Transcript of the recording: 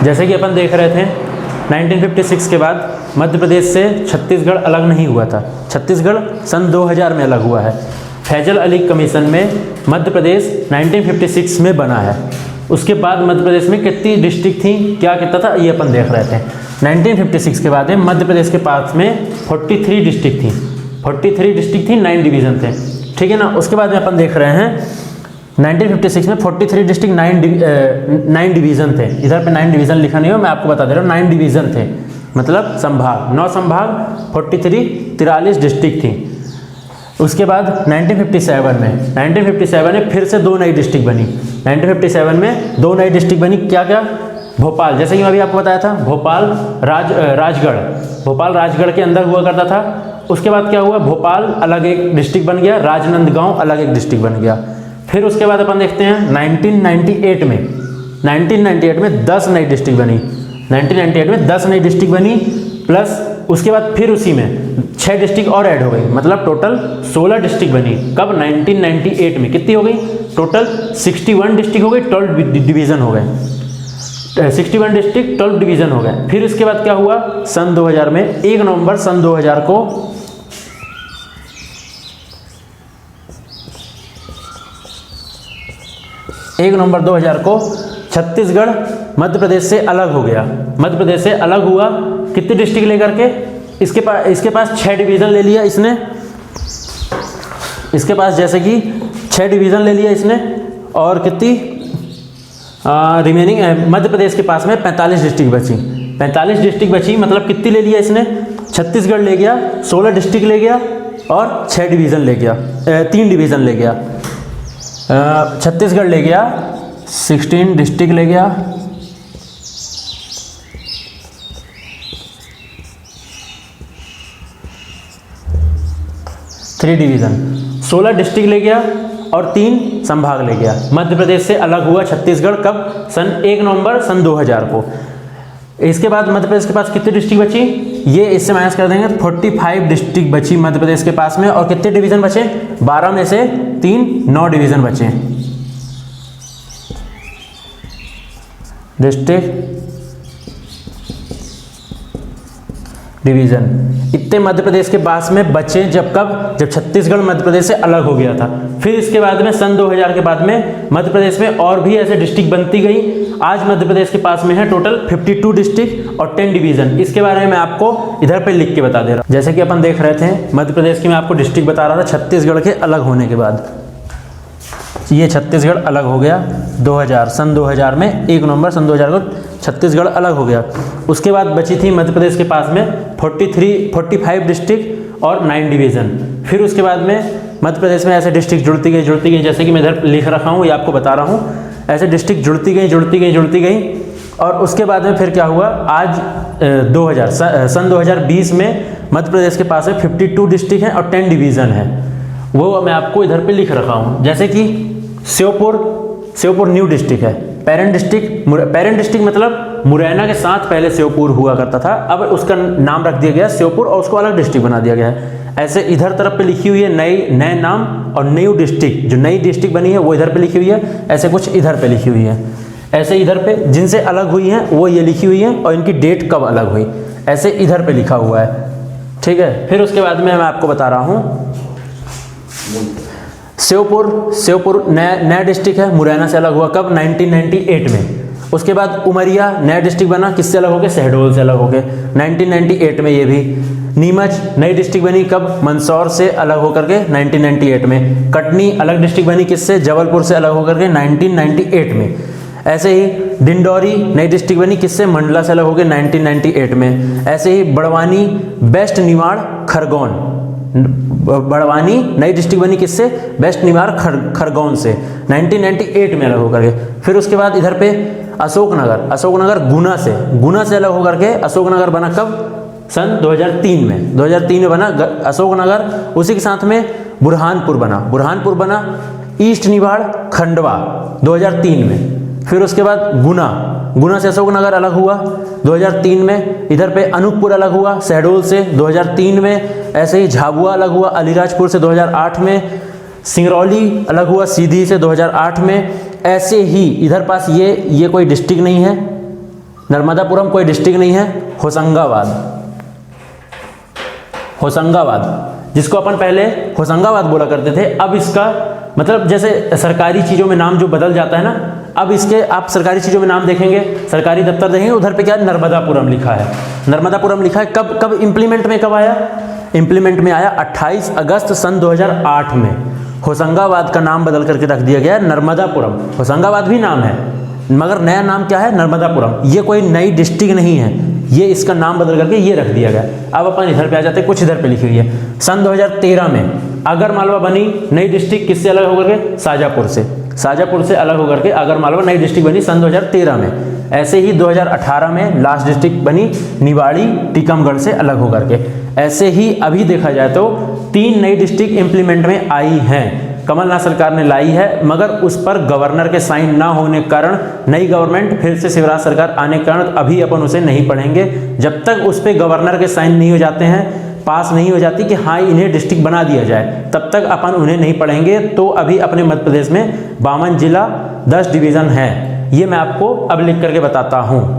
जैसे कि अपन देख रहे थे 1956 के बाद मध्य प्रदेश से छत्तीसगढ़ अलग नहीं हुआ था। छत्तीसगढ़ सन 2000 में अलग हुआ है। फैजल अली कमीशन में मध्य प्रदेश 1956 में बना है। उसके बाद मध्य प्रदेश में कितनी डिस्ट्रिक्ट थी, क्या कितना था, ये अपन देख रहे थे। 1956 के बाद में मध्य प्रदेश के पास में 43 डिस्ट्रिक्ट थी। 43 डिस्ट्रिक्ट थी, 9 डिवीज़न थे, ठीक है ना। उसके बाद में अपन देख रहे हैं 1956 में 43 डिस्ट्रिक्ट 9 डिवीज़न थे। इधर पे 9 डिवीज़न लिखा नहीं हो, मैं आपको बता दे रहा हूँ 9 डिवीज़न थे, मतलब संभाग, 9 संभाग, 43 डिस्ट्रिक्ट थी। उसके बाद 1957 में फिर से 2 नई डिस्ट्रिक्ट बनी। 1957 में 2 नई डिस्ट्रिक्ट बनी, क्या क्या, भोपाल, जैसे कि मैं अभी आपको बताया था, भोपाल राजगढ़ के अंदर हुआ करता था। उसके बाद क्या हुआ, भोपाल अलग एक डिस्ट्रिक्ट बन गया, राजनांदगांव अलग एक डिस्ट्रिक्ट बन गया। फिर उसके बाद अपन देखते हैं 1998 में 10 नई डिस्ट्रिक्ट बनी। 1998 में 10 नई डिस्ट्रिक्ट बनी, प्लस उसके बाद फिर उसी में 6 डिस्ट्रिक्ट और ऐड हो गई, मतलब टोटल 16 डिस्ट्रिक्ट बनी। कब, 1998 में। कितनी हो गई, टोटल 61 डिस्ट्रिक्ट हो गई, 12 डिवीज़न हो गए। 61 डिस्ट्रिक्ट 12 डिवीज़न हो गए। फिर उसके बाद क्या हुआ, सन 2000 में 1 नवंबर सन 2000 को छत्तीसगढ़ मध्य प्रदेश से अलग हो गया। मध्य प्रदेश से अलग हुआ कितनी डिस्ट्रिक्ट लेकर के, इसके पास 6 डिवीज़न ले लिया इसने। इसके पास जैसे कि 6 डिवीज़न ले लिया इसने, और कितनी रिमेनिंग मध्य प्रदेश के पास में 45 डिस्ट्रिक्ट बची। 45 डिस्ट्रिक्ट बची, मतलब कितनी ले लिया इसने, छत्तीसगढ़ ले गया, 16 डिस्ट्रिक्ट ले गया और 6 डिवीज़न ले गया, 3 डिवीज़न ले गया। छत्तीसगढ़ ले गया, 16 डिस्ट्रिक्ट ले गया, थ्री डिवीज़न, 16 डिस्ट्रिक्ट ले गया और 3 संभाग ले गया। मध्य प्रदेश से अलग हुआ छत्तीसगढ़ कब, सन 1 नवंबर सन 2000 को। इसके बाद मध्य प्रदेश के पास कितनी डिस्ट्रिक्ट बची, ये इससे माइनस कर देंगे, 45 डिस्ट्रिक्ट बची मध्य प्रदेश के पास में। और कितने डिवीज़न बचे, 12 में से 3 9 डिवीज़न बचे। डिस्ट्रिक्ट डिवीज़न इतने मध्य प्रदेश के पास में बचे, जब कब, जब छत्तीसगढ़ मध्य प्रदेश से अलग हो गया था। फिर इसके बाद में सन 2000 के बाद में मध्य प्रदेश में और भी ऐसे डिस्ट्रिक्ट बनती गई। आज मध्य प्रदेश के पास में है टोटल 52 डिस्ट्रिक्ट और 10 डिवीज़न। इसके बारे में मैं आपको इधर पे लिख के बता दे रहा हूँ। जैसे कि अपन देख रहे थे मध्य प्रदेश की मैं आपको डिस्ट्रिक्ट बता रहा था छत्तीसगढ़ के अलग होने के बाद। ये छत्तीसगढ़ अलग हो गया 2000, सन 2000 में 1 नवंबर सन 2000 को छत्तीसगढ़ अलग हो गया। उसके बाद बची थी मध्य प्रदेश के पास में 45 डिस्ट्रिक्ट और 9 डिवीज़न। फिर उसके बाद में मध्य प्रदेश में ऐसे डिस्ट्रिक्ट जुड़ती गई, जैसे कि मैं इधर लिख रखा हूँ, ये आपको बता रहा हूँ। ऐसे डिस्ट्रिक्ट जुड़ती गई और उसके बाद में फिर क्या हुआ, आज सन 2020 में मध्य प्रदेश के पास में 52 डिस्ट्रिक्ट हैं और 10 डिवीज़न है। वो मैं आपको इधर पे लिख रखा हूँ। जैसे कि श्योपुर न्यू डिस्ट्रिक्ट है। पेरेंट डिस्ट्रिक्ट मतलब मुरैना के साथ पहले श्योपुर हुआ करता था, अब उसका नाम रख दिया गया श्योपुर और उसको अलग डिस्ट्रिक्ट बना दिया गया है। ऐसे इधर तरफ पे लिखी हुई है नए नाम और न्यू डिस्ट्रिक्ट, जो नई डिस्ट्रिक्ट बनी है वो इधर पे लिखी हुई है। ऐसे कुछ इधर पे लिखी हुई है। ऐसे इधर पे जिनसे अलग हुई हैं वो ये लिखी हुई है और इनकी डेट कब अलग हुई, ऐसे इधर पे लिखा हुआ है, ठीक है। फिर उसके बाद में मैं आपको बता रहा हूँ श्योपुर नया डिस्ट्रिक्ट है, मुरैना से अलग हुआ कब, 1998 में। उसके बाद उमरिया नया डिस्ट्रिक्ट बना, किससे अलग हो गए, शहडोल से अलग हो गए 1998 में। ये भी नीमच नई डिस्ट्रिक्ट बनी कब, मंदसौर से अलग होकर के 1998 में। कटनी अलग डिस्ट्रिक्ट बनी किससे, जबलपुर से अलग होकर के 1998 में। ऐसे ही डिंडौरी नई डिस्ट्रिक्ट बनी किससे, मंडला से अलग हो गए 1998 में। ऐसे ही बड़वानी वेस्ट निमाड़ खरगोन, बड़वानी नई डिस्ट्रिक्ट बनी किससे, वेस्ट निमाड़ खरगोन से 1998 में अलग होकर के। फिर उसके बाद इधर पे अशोकनगर गुना से अलग होकर के अशोकनगर बना कब, सन 2003 में। 2003 में बना अशोकनगर। उसी के साथ में बुरहानपुर बना ईस्ट निमाड़ खंडवा 2003 में। फिर उसके बाद गुना से अशोकनगर अलग हुआ 2003 में। इधर पे अनूपपुर अलग हुआ शहडोल से 2003 में। ऐसे ही झाबुआ अलग हुआ अलीराजपुर से 2008 में। सिंगरौली अलग हुआ सीधी से 2008 में। ऐसे ही इधर पास ये कोई डिस्ट्रिक्ट नहीं है, नर्मदापुरम कोई डिस्ट्रिक्ट नहीं है, होशंगाबाद, होशंगाबाद जिसको अपन पहले होशंगाबाद बोला करते थे, अब इसका मतलब जैसे सरकारी चीज़ों में नाम जो बदल जाता है ना, अब इसके आप सरकारी चीज़ों में नाम देखेंगे, सरकारी दफ्तर देखेंगे, उधर पे क्या है, नर्मदापुरम लिखा है, नर्मदापुरम लिखा है। कब कब इम्प्लीमेंट में कब आया, इम्प्लीमेंट में आया 28 अगस्त सन 2008 में। होशंगाबाद का नाम बदल करके रख दिया गया है नर्मदापुरम। होशंगाबाद भी नाम है मगर नया नाम क्या है, नर्मदापुरम। ये कोई नई डिस्ट्रिक्ट नहीं है, ये इसका नाम बदल करके ये रख दिया गया। अब अपन इधर पे आ जाते हैं, कुछ इधर पे लिखी हुई है। सन 2013 में आगरमालवा बनी नई डिस्ट्रिक्ट, किससे अलग होकर के, शाजापुर से, शाजापुर से अलग होकर के आगरमालवा नई डिस्ट्रिक्ट बनी सन 2013 में। ऐसे ही 2018 में लास्ट डिस्ट्रिक्ट बनी निवाड़ी टीकमगढ़ से अलग होकर के। ऐसे ही अभी देखा जाए तो 3 नई डिस्ट्रिक्ट इंप्लीमेंट में आई हैं, कमलनाथ सरकार ने लाई है, मगर उस पर गवर्नर के साइन ना होने के कारण नई गवर्नमेंट फिर से शिवराज सरकार आने के कारण अभी अपन उसे नहीं पढ़ेंगे। जब तक उस पर गवर्नर के साइन नहीं हो जाते हैं, पास नहीं हो जाती कि हाँ इन्हें डिस्ट्रिक्ट बना दिया जाए, तब तक अपन उन्हें नहीं पढ़ेंगे। तो अभी अपने मध्य प्रदेश में 52 जिला 10 डिवीज़न हैं, ये मैं आपको अब लिख करके बताता हूँ।